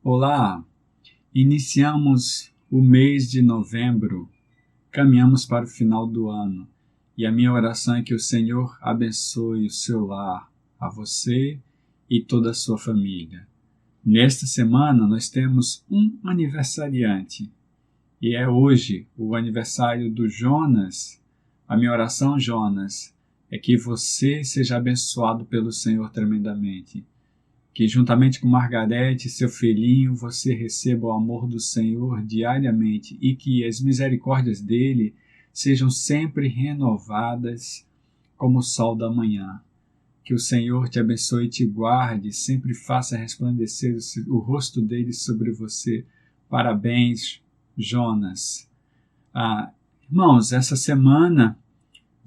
Olá, iniciamos o mês de novembro, caminhamos para o final do ano e a minha oração é que o Senhor abençoe o seu lar, a você e toda a sua família. Nesta semana nós temos um aniversariante e é hoje o aniversário do Jonas. A minha oração, Jonas, é que você seja abençoado pelo Senhor tremendamente. Que juntamente com Margarete, seu filhinho, você receba o amor do Senhor diariamente e que as misericórdias dele sejam sempre renovadas como o sol da manhã. Que o Senhor te abençoe e te guarde, sempre faça resplandecer o rosto dele sobre você. Parabéns, Jonas. Irmãos, essa semana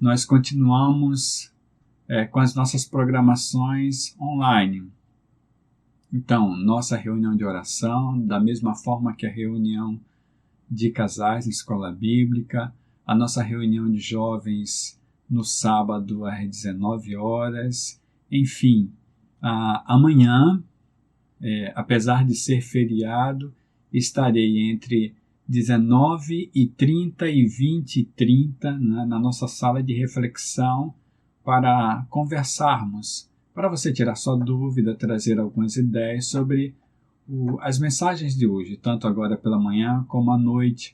nós continuamos com as nossas programações online. Então, nossa reunião de oração, da mesma forma que a reunião de casais na escola bíblica, a nossa reunião de jovens no sábado às 19 horas, enfim, amanhã, apesar de ser feriado, estarei entre 19h30 e 20h30 na nossa sala de reflexão para conversarmos, para você tirar sua dúvida, trazer algumas ideias sobre as mensagens de hoje, tanto agora pela manhã como à noite.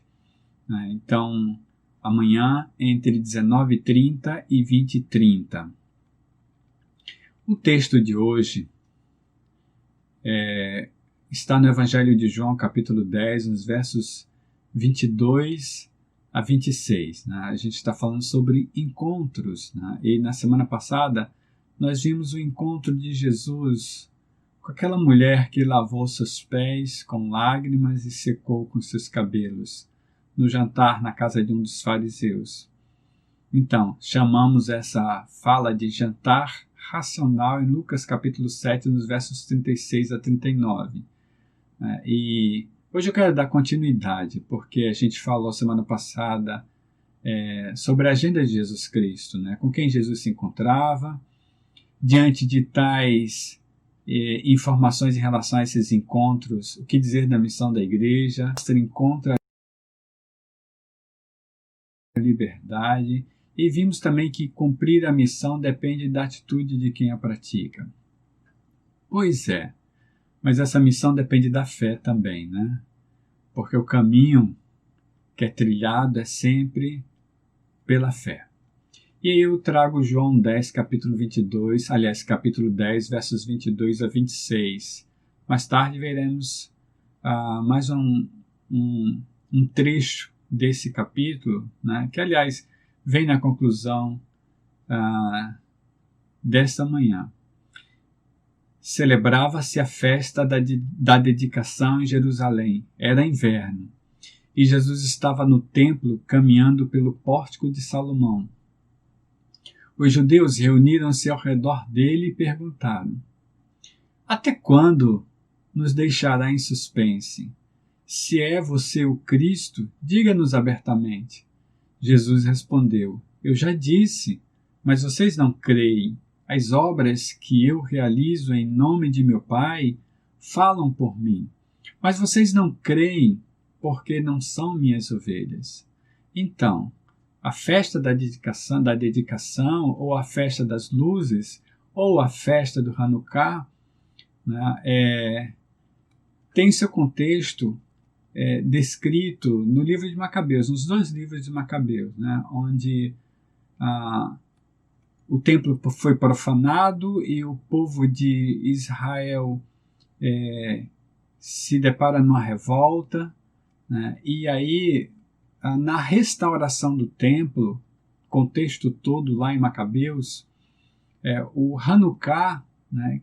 Então, amanhã entre 19h30 e 20h30. O texto de hoje está no Evangelho de João, capítulo 10, nos versos 22 a 26. A gente está falando sobre encontros. E na semana passada nós vimos o encontro de Jesus com aquela mulher que lavou seus pés com lágrimas e secou com seus cabelos no jantar na casa de um dos fariseus. Então, chamamos essa fala de jantar racional em Lucas capítulo 7, nos versos 36 a 39. E hoje eu quero dar continuidade, porque a gente falou semana passada sobre a agenda de Jesus Cristo, com quem Jesus se encontrava. Diante de tais informações em relação a esses encontros, o que dizer da missão da igreja? Ser encontro a liberdade. E vimos também que cumprir a missão depende da atitude de quem a pratica. Pois é, mas essa missão depende da fé também, Porque o caminho que é trilhado é sempre pela fé. E aí eu trago João 10, capítulo 22, aliás, capítulo 10, versos 22 a 26. Mais tarde veremos mais um trecho desse capítulo, que, aliás, vem na conclusão desta manhã. Celebrava-se a festa da dedicação em Jerusalém. Era inverno. E Jesus estava no templo caminhando pelo pórtico de Salomão. Os judeus reuniram-se ao redor dele e perguntaram: até quando nos deixará em suspense? Se é você o Cristo, diga-nos abertamente. Jesus respondeu: eu já disse, mas vocês não creem. As obras que eu realizo em nome de meu Pai falam por mim. Mas vocês não creem porque não são minhas ovelhas. Então, a festa da dedicação, ou a festa das luzes, ou a festa do Hanukkah, tem seu contexto descrito no livro de Macabeus, nos dois livros de Macabeus, onde o templo foi profanado e o povo de Israel se depara numa revolta, e aí na restauração do templo, contexto todo lá em Macabeus, o Hanukkah,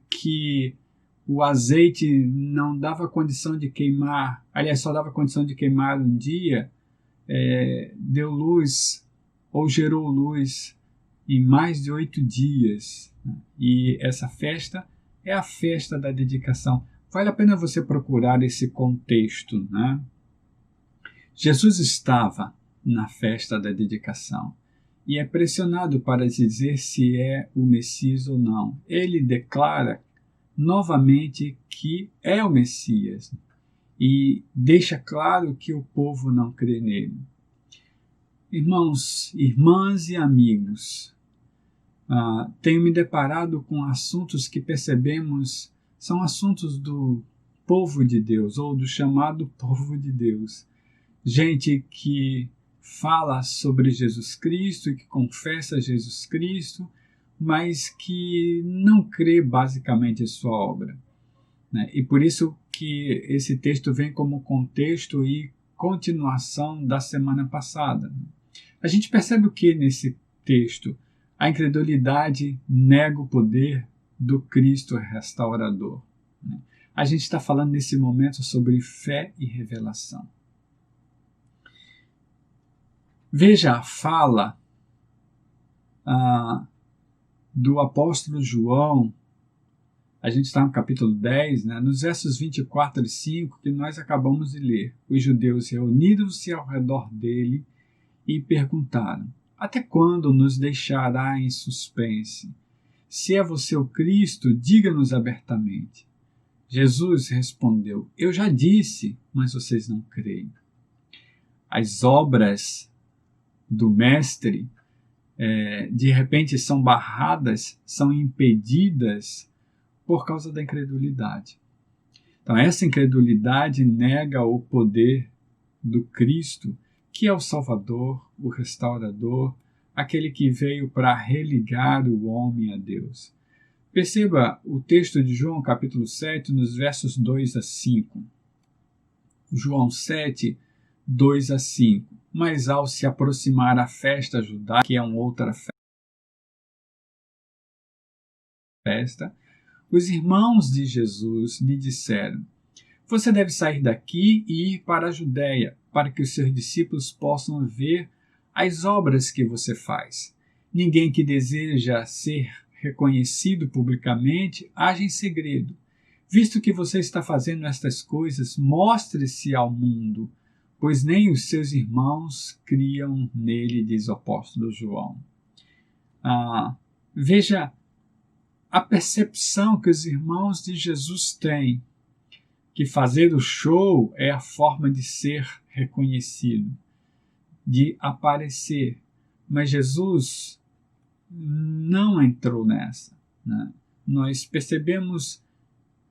que o azeite não dava condição de queimar, aliás, só dava condição de queimar um dia, deu luz ou gerou luz em mais de 8 dias. E essa festa é a festa da dedicação. Vale a pena você procurar esse contexto, Jesus estava na festa da dedicação e é pressionado para dizer se é o Messias ou não. Ele declara novamente que é o Messias. e deixa claro que o povo não crê nele. Irmãos, irmãs e amigos, tenho me deparado com assuntos que percebemos são assuntos do povo de Deus, ou do chamado povo de Deus. Gente que fala sobre Jesus Cristo e que confessa Jesus Cristo, mas que não crê basicamente em sua obra, né? E por isso que esse texto vem como contexto e continuação da semana passada. A gente percebe o que nesse texto? A incredulidade nega o poder do Cristo restaurador, né? A gente está falando nesse momento sobre fé e revelação. Veja a fala do apóstolo João. A gente está no capítulo 10, né, nos versos 24 e 5, que nós acabamos de ler. Os judeus reuniram-se ao redor dele e perguntaram: até quando nos deixará em suspense? Se é você o Cristo, diga-nos abertamente. Jesus respondeu: eu já disse, mas vocês não creem. As obras do Mestre, de repente, são barradas, são impedidas por causa da incredulidade. Então, essa incredulidade nega o poder do Cristo, que é o Salvador, o Restaurador, aquele que veio para religar o homem a Deus. Perceba o texto de João, capítulo 7, nos versos 2 a 5. João 7, 2 a 5. Mas ao se aproximar a festa judaica, que é uma outra festa, os irmãos de Jesus lhe disseram: você deve sair daqui e ir para a Judéia, para que os seus discípulos possam ver as obras que você faz. Ninguém que deseja ser reconhecido publicamente age em segredo. Visto que você está fazendo estas coisas, mostre-se ao mundo, pois nem os seus irmãos criam nele, diz o apóstolo João. Veja a percepção que os irmãos de Jesus têm, que fazer o show é a forma de ser reconhecido, de aparecer. Mas Jesus não entrou nessa, né? Nós percebemos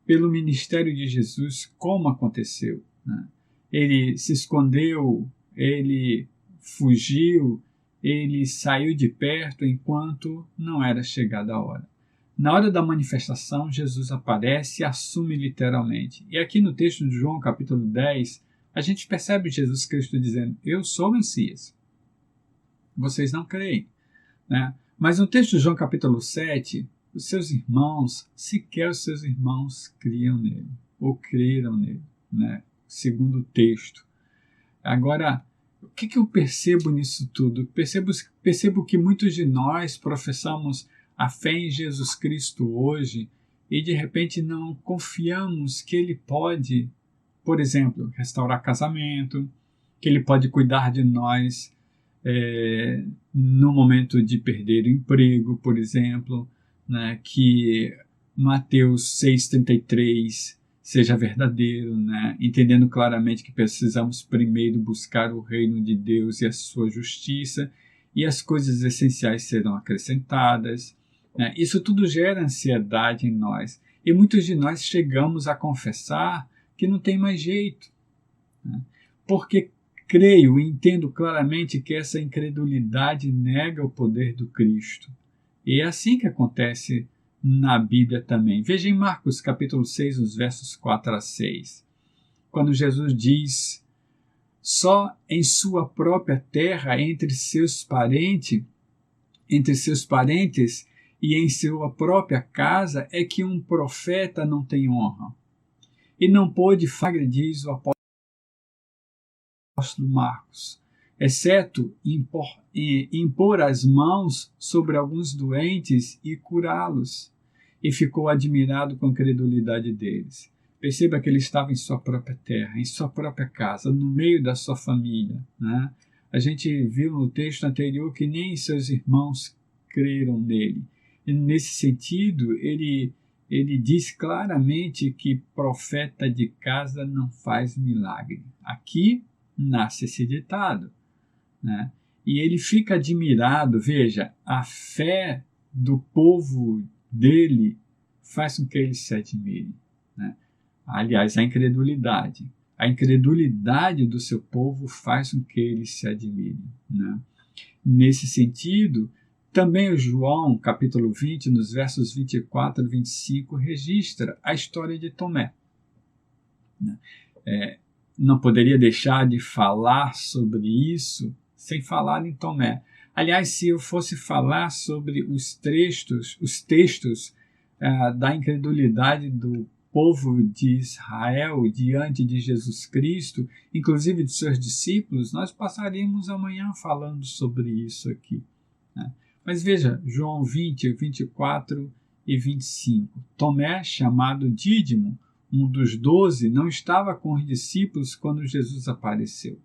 pelo ministério de Jesus como aconteceu, né? Ele se escondeu, ele fugiu, ele saiu de perto enquanto não era chegada a hora. Na hora da manifestação, Jesus aparece e assume literalmente. E aqui no texto de João, capítulo 10, a gente percebe Jesus Cristo dizendo: eu sou o Messias. Vocês não creem, né? Mas no texto de João, capítulo 7, os seus irmãos, sequer os seus irmãos criam nele, ou creram nele, né? Segundo o texto. Agora, o que eu percebo nisso tudo? Percebo que muitos de nós professamos a fé em Jesus Cristo hoje e de repente não confiamos que Ele pode, por exemplo, restaurar casamento, que Ele pode cuidar de nós no momento de perder o emprego, por exemplo, né, que Mateus 6,33 seja verdadeiro, né, entendendo claramente que precisamos primeiro buscar o reino de Deus e a sua justiça, e as coisas essenciais serão acrescentadas. Isso tudo gera ansiedade em nós. E muitos de nós chegamos a confessar que não tem mais jeito, né? Porque creio e entendo claramente que essa incredulidade nega o poder do Cristo. E é assim que acontece na Bíblia também. Veja em Marcos capítulo 6, os versos 4 a 6. Quando Jesus diz: só em sua própria terra, entre seus parentes e em sua própria casa é que um profeta não tem honra. E não pôde fazer, diz o apóstolo Marcos, exceto impor as mãos sobre alguns doentes e curá-los. E ficou admirado com a credulidade deles. Perceba que ele estava em sua própria terra, em sua própria casa, no meio da sua família, né? A gente viu no texto anterior que nem seus irmãos creram nele. E nesse sentido, ele ele diz claramente que profeta de casa não faz milagre. Aqui nasce esse ditado, né? E ele fica admirado, veja, a fé do povo dele faz com que ele se admire, né? Aliás, a incredulidade do seu povo faz com que ele se admire, né? Nesse sentido, também o João, capítulo 20, nos versos 24 e 25, registra a história de Tomé. Não poderia deixar de falar sobre isso sem falar em Tomé. Aliás, se eu fosse falar sobre os textos da incredulidade do povo de Israel diante de Jesus Cristo, inclusive de seus discípulos, nós passaríamos amanhã falando sobre isso aqui, né? Mas veja, João 20, 24 e 25. Tomé, chamado Dídimo, um dos 12, não estava com os discípulos quando Jesus apareceu.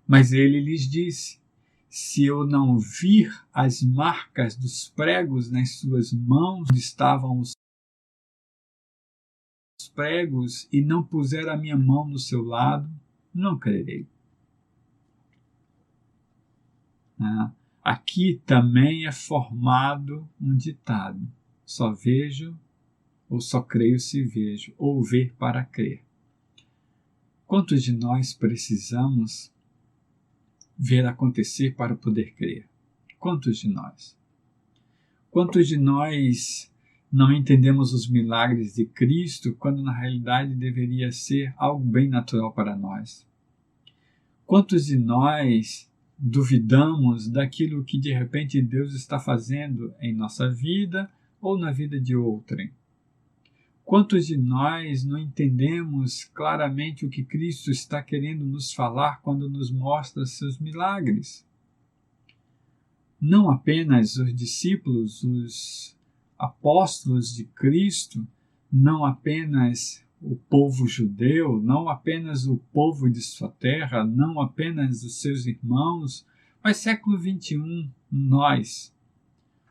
Mas ele lhes disse: se eu não vir as marcas dos pregos nas suas mãos, onde estavam os pregos, e não puser a minha mão no seu lado, não crerei. Aqui também é formado um ditado: só vejo ou só creio se vejo, ou ver para crer. Quantos de nós precisamos ver acontecer para poder crer? Quantos de nós? Quantos de nós não entendemos os milagres de Cristo quando na realidade deveria ser algo bem natural para nós? Quantos de nós duvidamos daquilo que de repente Deus está fazendo em nossa vida ou na vida de outrem? Quantos de nós não entendemos claramente o que Cristo está querendo nos falar quando nos mostra seus milagres? Não apenas os discípulos, os apóstolos de Cristo, não apenas o povo judeu, não apenas o povo de sua terra, não apenas os seus irmãos, mas século XXI, nós.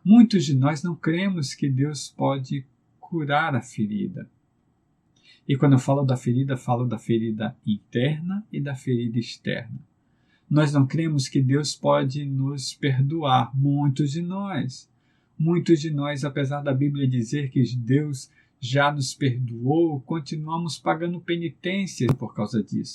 Muitos de nós não cremos que Deus pode curar a ferida. E quando eu falo da ferida interna e da ferida externa. Nós não cremos que Deus pode nos perdoar. Muitos de nós, apesar da Bíblia dizer que Deus já nos perdoou, continuamos pagando penitência por causa disso.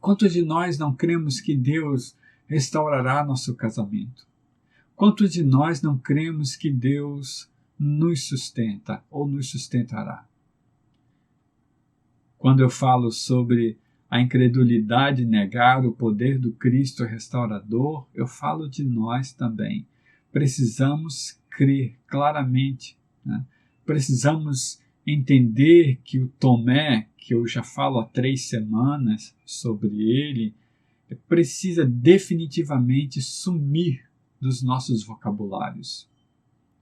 Quantos de nós não cremos que Deus restaurará nosso casamento? Quantos de nós não cremos que Deus nos sustenta ou nos sustentará? Quando eu falo sobre a incredulidade negar o poder do Cristo restaurador, eu falo de nós também. Precisamos crer claramente, né? Precisamos entender que o Tomé, que eu já falo há 3 semanas sobre ele, precisa definitivamente sumir dos nossos vocabulários.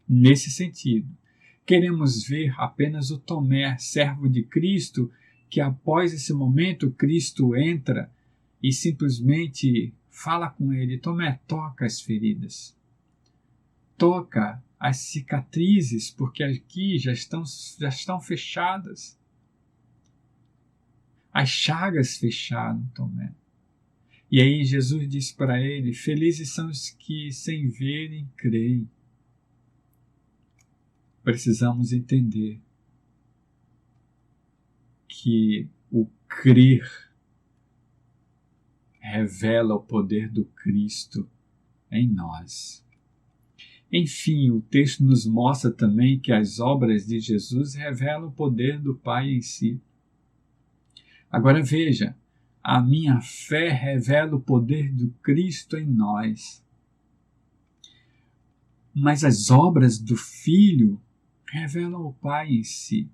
Nesse sentido, queremos ver apenas o Tomé, servo de Cristo, que após esse momento Cristo entra e simplesmente fala com ele: Tomé, toca as feridas, toca as cicatrizes, porque aqui já estão fechadas, as chagas fecharam, Tomé. E aí Jesus diz para ele: felizes são os que sem verem creem. Precisamos entender que o crer revela o poder do Cristo em nós. Enfim, o texto nos mostra também que as obras de Jesus revelam o poder do Pai em si. Agora veja, a minha fé revela o poder do Cristo em nós. Mas as obras do Filho revelam o Pai em si.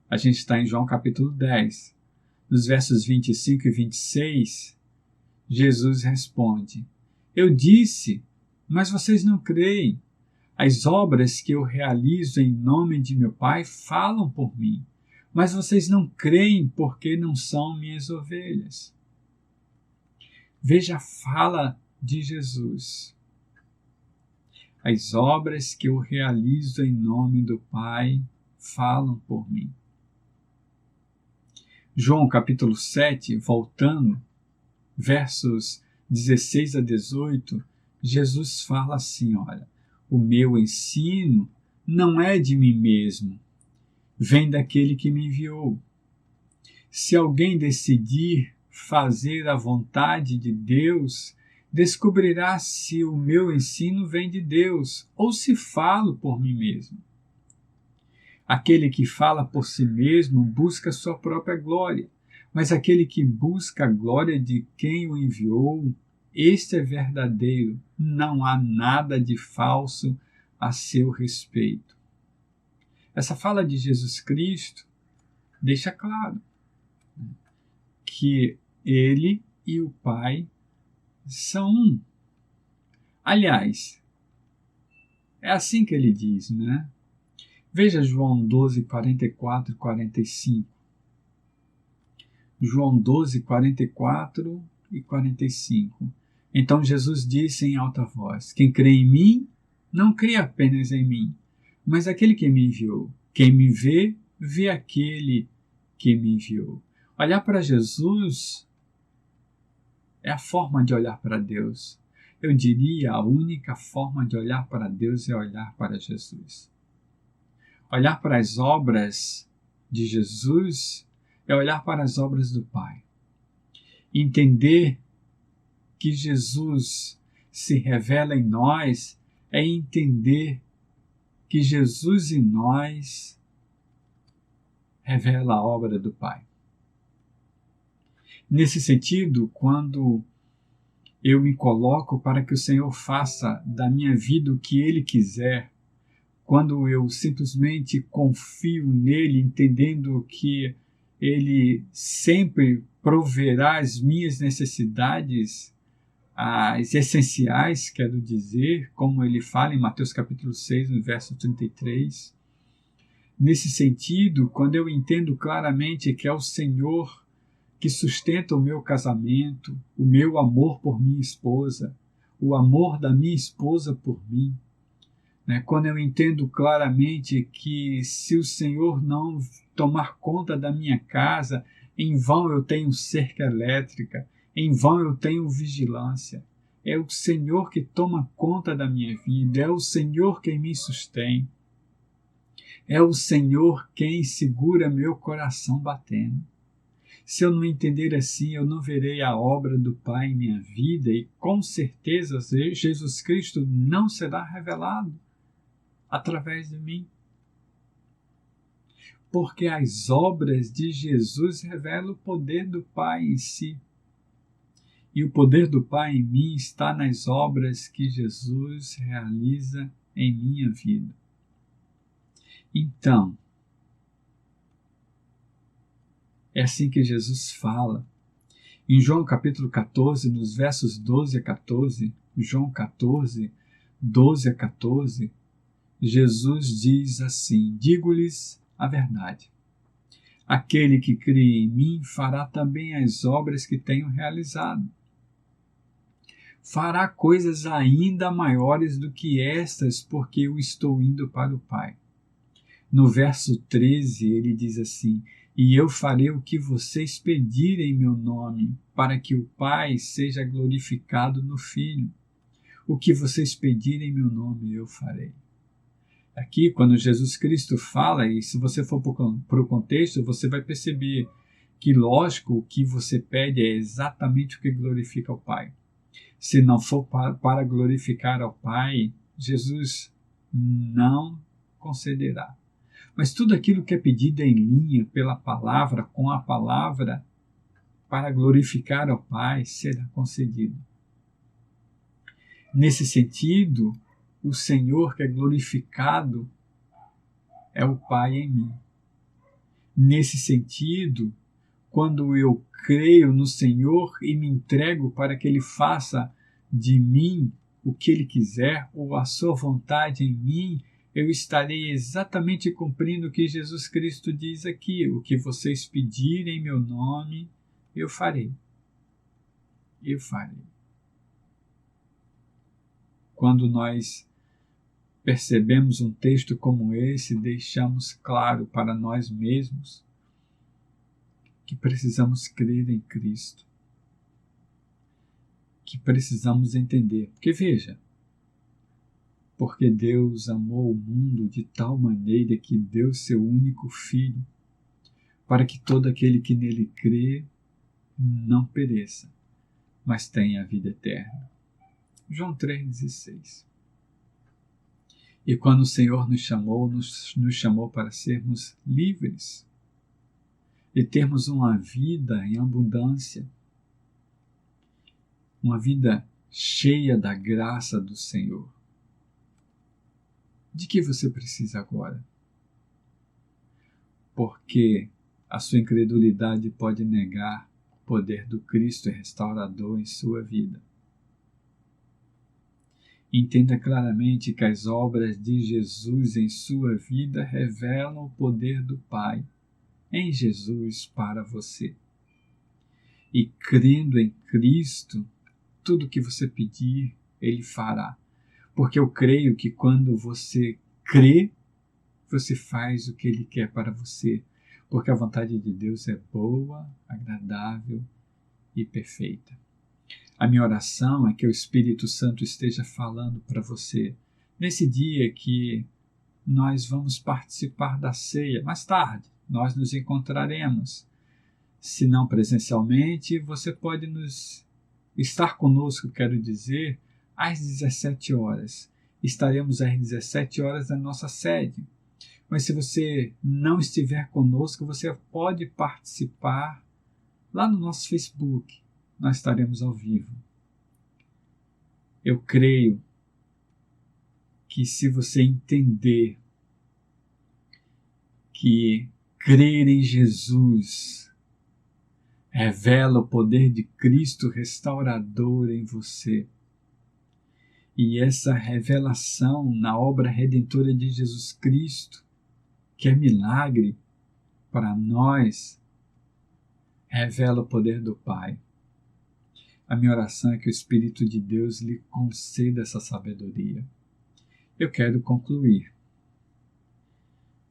A gente está em João capítulo 10, nos versos 25 e 26, Jesus responde: eu disse, mas vocês não creem. As obras que eu realizo em nome de meu Pai falam por mim, mas vocês não creem porque não são minhas ovelhas. Veja a fala de Jesus. As obras que eu realizo em nome do Pai falam por mim. João capítulo 7, voltando, versos 16 a 18, Jesus fala assim, olha, o meu ensino não é de mim mesmo, vem daquele que me enviou. Se alguém decidir fazer a vontade de Deus, descobrirá se o meu ensino vem de Deus ou se falo por mim mesmo. Aquele que fala por si mesmo busca sua própria glória, mas aquele que busca a glória de quem o enviou, este é verdadeiro, não há nada de falso a seu respeito. Essa fala de Jesus Cristo deixa claro que ele e o Pai são um. Aliás, é assim que ele diz, né? Veja João 12, 44 e 45. João 12, 44 e 45. Então Jesus disse em alta voz: quem crê em mim, não crê apenas em mim, mas aquele que me enviou. Quem me vê, vê aquele que me enviou. Olhar para Jesus é a forma de olhar para Deus. Eu diria a única forma de olhar para Deus é olhar para Jesus. Olhar para as obras de Jesus é olhar para as obras do Pai. Entender que Jesus se revela em nós é entender que Jesus em nós revela a obra do Pai. Nesse sentido, quando eu me coloco para que o Senhor faça da minha vida o que Ele quiser, quando eu simplesmente confio nele, entendendo que Ele sempre proverá as minhas necessidades, as essenciais, quero dizer, como ele fala em Mateus capítulo 6, no verso 33. Nesse sentido, quando eu entendo claramente que é o Senhor que sustenta o meu casamento, o meu amor por minha esposa, o amor da minha esposa por mim, quando eu entendo claramente que se o Senhor não tomar conta da minha casa, em vão eu tenho cerca elétrica, em vão eu tenho vigilância. É o Senhor que toma conta da minha vida, é o Senhor quem me sustém, é o Senhor quem segura meu coração batendo. Se eu não entender assim, eu não verei a obra do Pai em minha vida e com certeza Jesus Cristo não será revelado através de mim. Porque as obras de Jesus revelam o poder do Pai em si. E o poder do Pai em mim está nas obras que Jesus realiza em minha vida. Então, é assim que Jesus fala. Em João capítulo 14, nos versos 12 a 14, João 14, 12 a 14, Jesus diz assim: digo-lhes a verdade. Aquele que crê em mim fará também as obras que tenho realizado. Fará coisas ainda maiores do que estas, porque eu estou indo para o Pai. No verso 13, ele diz assim: e eu farei o que vocês pedirem em meu nome, para que o Pai seja glorificado no Filho. O que vocês pedirem em meu nome, eu farei. Aqui, quando Jesus Cristo fala, e se você for para o contexto, você vai perceber que, lógico, o que você pede é exatamente o que glorifica ao Pai. Se não for para glorificar ao Pai, Jesus não concederá. Mas tudo aquilo que é pedido em linha pela palavra, com a palavra, para glorificar ao Pai, será concedido. Nesse sentido, o Senhor que é glorificado é o Pai em mim. Nesse sentido, quando eu creio no Senhor e me entrego para que Ele faça de mim o que Ele quiser, ou a sua vontade em mim, eu estarei exatamente cumprindo o que Jesus Cristo diz aqui: o que vocês pedirem em meu nome, eu farei. Eu farei. quando nós percebemos um texto como esse, deixamos claro para nós mesmos que precisamos crer em Cristo, que precisamos entender. Porque veja, porque Deus amou o mundo de tal maneira que deu seu único Filho, para que todo aquele que nele crê não pereça, mas tenha a vida eterna. João 3,16. E quando o Senhor nos chamou para sermos livres e termos uma vida em abundância, uma vida cheia da graça do Senhor. De que você precisa agora? Porque a sua incredulidade pode negar o poder do Cristo restaurador em sua vida. Entenda claramente que as obras de Jesus em sua vida revelam o poder do Pai em Jesus para você. E crendo em Cristo, tudo o que você pedir, Ele fará. Porque eu creio que quando você crê, você faz o que Ele quer para você. Porque a vontade de Deus é boa, agradável e perfeita. A minha oração é que o Espírito Santo esteja falando para você nesse dia que nós vamos participar da ceia. Mais tarde, nós nos encontraremos. Se não presencialmente, você pode estar conosco, quero dizer, às 17 horas. Estaremos às 17 horas na nossa sede. Mas se você não estiver conosco, você pode participar lá no nosso Facebook. Nós estaremos ao vivo. Eu creio que se você entender que crer em Jesus revela o poder de Cristo restaurador em você, e essa revelação na obra redentora de Jesus Cristo, que é milagre para nós, revela o poder do Pai. A minha oração é que o Espírito de Deus lhe conceda essa sabedoria. Eu quero concluir.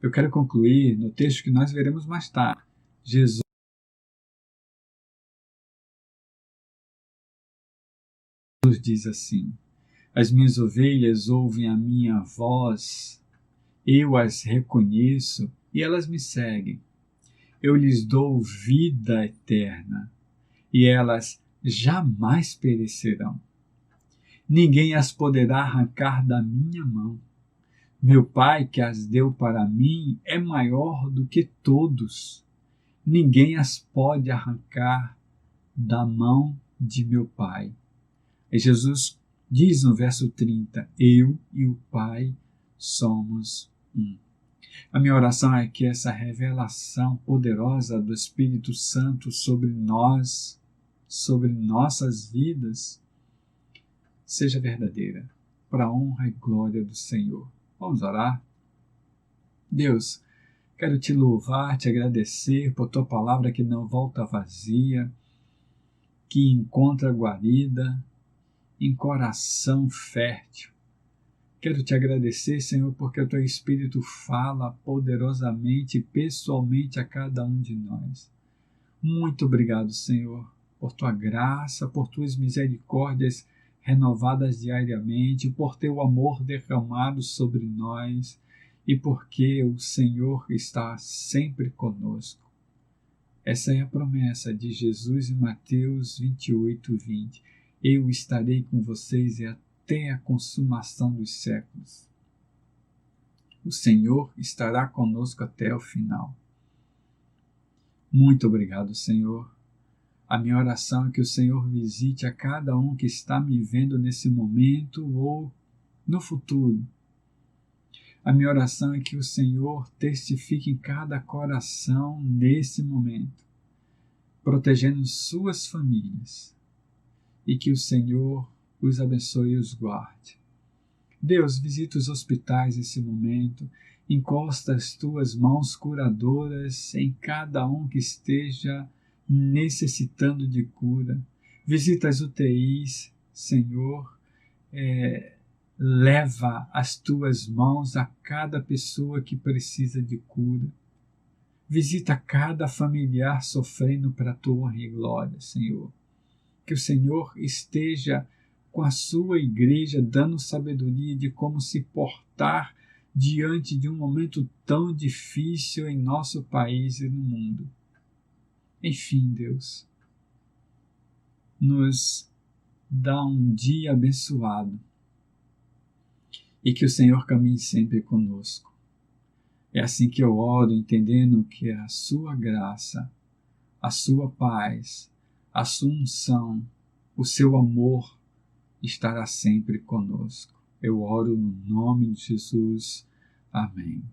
Eu quero concluir no texto que nós veremos mais tarde. Jesus diz assim: as minhas ovelhas ouvem a minha voz, eu as reconheço e elas me seguem. Eu lhes dou vida eterna e elas jamais perecerão. Ninguém as poderá arrancar da minha mão. Meu Pai, que as deu para mim, é maior do que todos. Ninguém as pode arrancar da mão de meu Pai. E Jesus diz no verso 30, eu e o Pai somos um. A minha oração é que essa revelação poderosa do Espírito Santo sobre nós, sobre nossas vidas, seja verdadeira, para a honra e glória do Senhor. Vamos orar? Deus, quero te louvar, te agradecer por tua palavra que não volta vazia, que encontra guarida em coração fértil. Quero te agradecer, Senhor, porque o teu Espírito fala poderosamente e pessoalmente a cada um de nós. Muito obrigado, Senhor, por tua graça, por tuas misericórdias renovadas diariamente, por teu amor derramado sobre nós e porque o Senhor está sempre conosco. Essa é a promessa de Jesus em Mateus 28:20. Eu estarei com vocês até a consumação dos séculos. O Senhor estará conosco até o final. Muito obrigado, Senhor. A minha oração é que o Senhor visite a cada um que está me vendo nesse momento ou no futuro. A minha oração é que o Senhor testifique em cada coração nesse momento, protegendo suas famílias, e que o Senhor os abençoe e os guarde. Deus, visita os hospitais nesse momento, encosta as tuas mãos curadoras em cada um que esteja necessitando de cura. Visita as UTIs, Senhor, leva as tuas mãos a cada pessoa que precisa de cura. Visita cada familiar sofrendo para a tua honra e glória, Senhor. Que o Senhor esteja com a sua igreja dando sabedoria de como se portar diante de um momento tão difícil em nosso país e no mundo. Enfim, Deus, nos dá um dia abençoado e que o Senhor caminhe sempre conosco. É assim que eu oro, entendendo que a sua graça, a sua paz, a sua unção, o seu amor estará sempre conosco. Eu oro no nome de Jesus. Amém.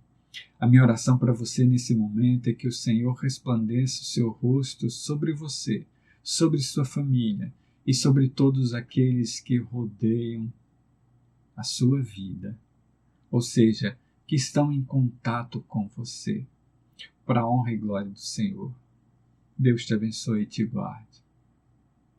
A minha oração para você nesse momento é que o Senhor resplandeça o seu rosto sobre você, sobre sua família e sobre todos aqueles que rodeiam a sua vida, ou seja, que estão em contato com você, para a honra e glória do Senhor. Deus te abençoe e te guarde.